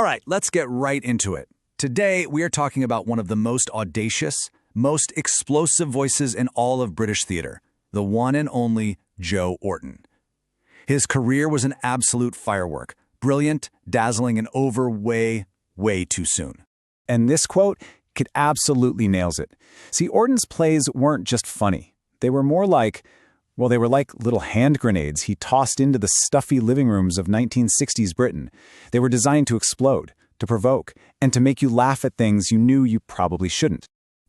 All right, let's get right into it. Today, we are talking about one of the most audacious, most explosive voices in all of British theater, the one and only Joe Orton. His career was an absolute firework, brilliant, dazzling, and over way too soon. And this quote absolutely nails it. See, Orton's plays weren't just funny. They were more like, they were like little hand grenades he tossed into the stuffy living rooms of 1960s Britain. They were designed to explode, to provoke, and to make you laugh at things you knew you probably shouldn't.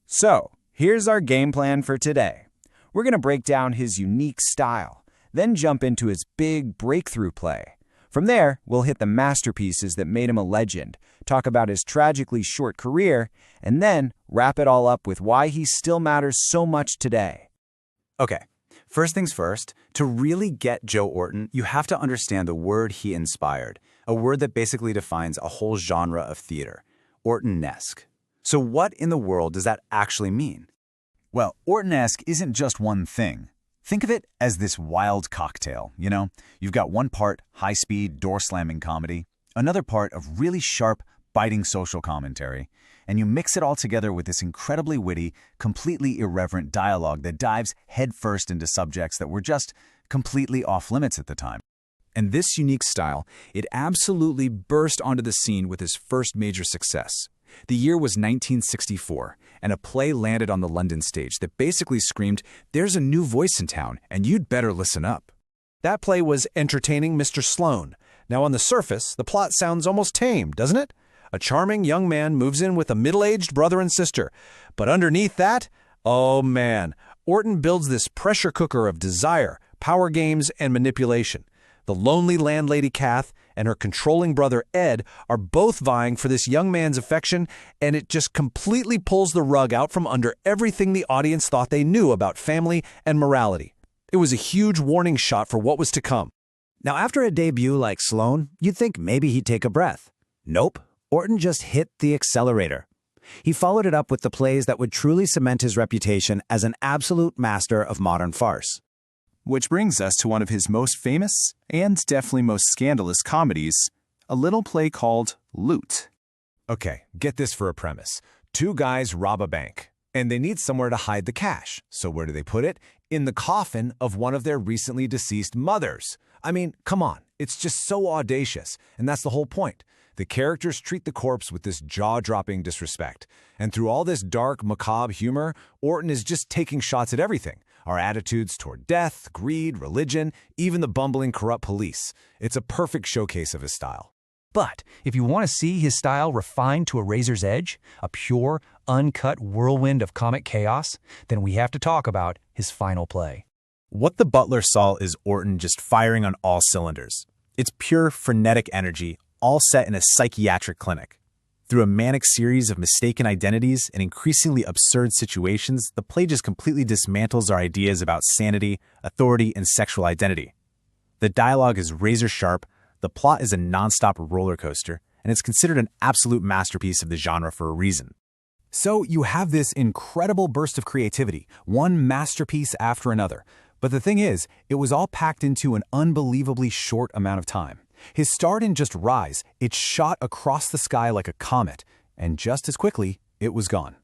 So, here's our game plan for today. We're going to break down his unique style, then jump into his big breakthrough play. From there, we'll hit the masterpieces that made him a legend, talk about his tragically short career, and then wrap it all up with why he still matters so much today. Okay, first things first, to really get Joe Orton, you have to understand the word he inspired, a word that basically defines a whole genre of theater, Orton-esque. So what in the world does that actually mean? Well, Orton-esque isn't just one thing. Think of it as this wild cocktail, You've got one part high-speed, door-slamming comedy, another part of really sharp, biting social commentary, and you mix it all together with this incredibly witty, completely irreverent dialogue that dives headfirst into subjects that were just completely off-limits at the time. And this unique style, it absolutely burst onto the scene with his first major success. The year was 1964, and a play landed on the London stage that basically screamed, "There's a new voice in town, and you'd better listen up." That play was Entertaining Mr. Sloane. Now on the surface, the plot sounds almost tame, doesn't it? A charming young man moves in with a middle-aged brother and sister. But underneath that, oh man, Orton builds this pressure cooker of desire, power games, and manipulation. The lonely landlady Kath and her controlling brother Ed are both vying for this young man's affection, and it just completely pulls the rug out from under everything the audience thought they knew about family and morality. It was a huge warning shot for what was to come. Now, after a debut like Sloane, you'd think maybe he'd take a breath. Nope, Orton just hit the accelerator. He followed it up with the plays that would truly cement his reputation as an absolute master of modern farce. Which brings us to one of his most famous and definitely most scandalous comedies, a little play called Loot. Okay, get this for a premise. Two guys rob a bank, and they need somewhere to hide the cash. So where do they put it? In the coffin of one of their recently deceased mothers. I mean, come on, it's just so audacious, and that's the whole point. The characters treat the corpse with this jaw-dropping disrespect. And through all this dark, macabre humor, Orton is just taking shots at everything. Our attitudes toward death, greed, religion, even the bumbling, corrupt police. It's a perfect showcase of his style. But if you want to see his style refined to a razor's edge, a pure, uncut whirlwind of comic chaos, then we have to talk about his final play. What the Butler saw is Orton just firing on all cylinders. It's pure, frenetic energy, all set in a psychiatric clinic. Through a manic series of mistaken identities and increasingly absurd situations, the play just completely dismantles our ideas about sanity, authority, and sexual identity. The dialogue is razor-sharp, the plot is a nonstop roller coaster, and it's considered an absolute masterpiece of the genre for a reason. So you have this incredible burst of creativity, one masterpiece after another. But the thing is, it was all packed into an unbelievably short amount of time. His star didn't just rise, it shot across the sky like a comet, and just as quickly, it was gone.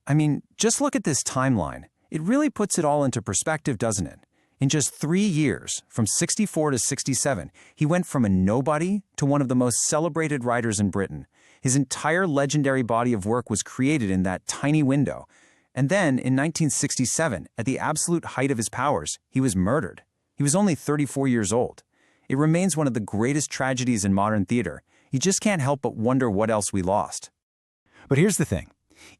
I mean, just look at this timeline. It really puts it all into perspective, doesn't it? In just 3 years, from 64 to 67, he went from a nobody to one of the most celebrated writers in Britain. His entire legendary body of work was created in that tiny window. And then, in 1967, at the absolute height of his powers, he was murdered. He was only 34 years old. It remains one of the greatest tragedies in modern theater. You just can't help but wonder what else we lost. But here's the thing.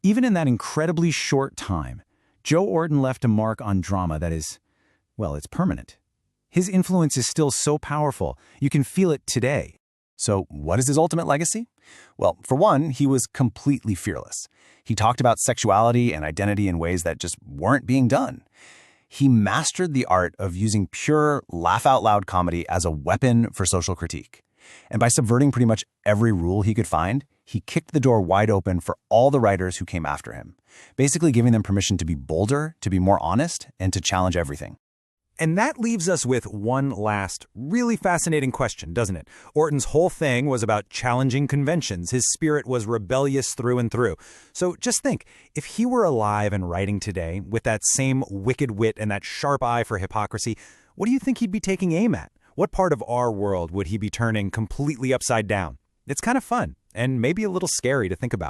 Even in that incredibly short time, Joe Orton left a mark on drama that is, it's permanent. His influence is still so powerful, you can feel it today. So what is his ultimate legacy? Well, for one, he was completely fearless. He talked about sexuality and identity in ways that just weren't being done. He mastered the art of using pure, laugh-out-loud comedy as a weapon for social critique. And by subverting pretty much every rule he could find, he kicked the door wide open for all the writers who came after him, basically giving them permission to be bolder, to be more honest, and to challenge everything. And that leaves us with one last, really fascinating question, doesn't it? Orton's whole thing was about challenging conventions. His spirit was rebellious through and through. So just think, if he were alive and writing today with that same wicked wit and that sharp eye for hypocrisy, what do you think he'd be taking aim at? What part of our world would he be turning completely upside down? It's kind of fun and maybe a little scary to think about.